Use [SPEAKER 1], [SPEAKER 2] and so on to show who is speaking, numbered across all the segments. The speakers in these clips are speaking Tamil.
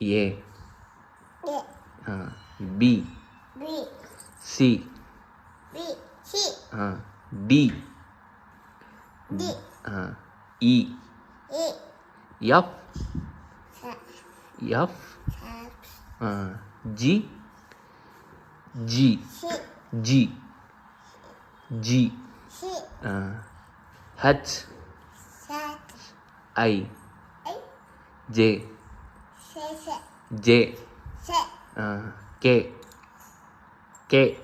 [SPEAKER 1] A. B. C. D. E. F. G. H. I. J. K.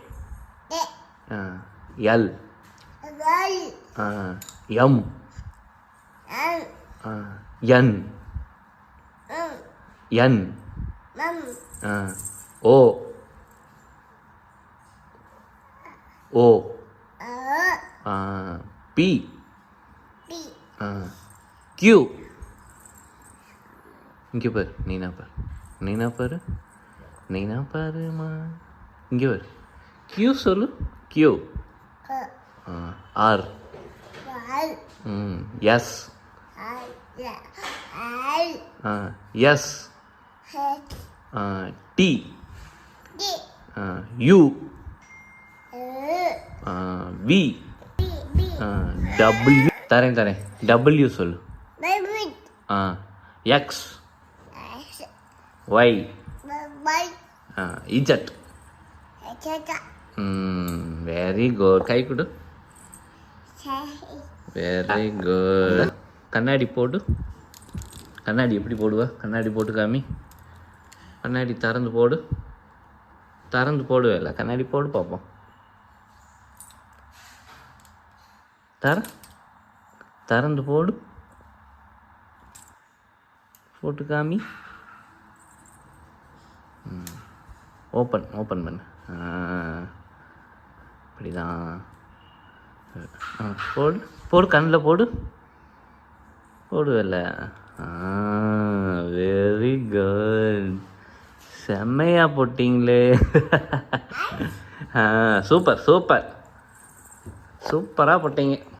[SPEAKER 1] L. M. N. O. P. Q. இங்கே பாரு, நீனா பாருமா, இங்கே பாரு. Q சொல்லு. Q. R. S. S. T. U. V. W. தரேன் W சொல்லு. X. Y. Z. Very good. கை கொடு. Very good. கண்ணாடி போடு. கண்ணாடி எப்படி போடுவா? கண்ணாடி போட்டு காமி. கண்ணாடி திறந்து போடுவே இல்லை. கண்ணாடி போடு பார்ப்போம். திறந்து போட்டு காமி. ஓப்பன் பண்ணு. அப்படிதான். போடு கண்ணில் போடுவல்ல. Very good. செம்மையா போட்டிங்களே. சூப்பராக போட்டீங்க.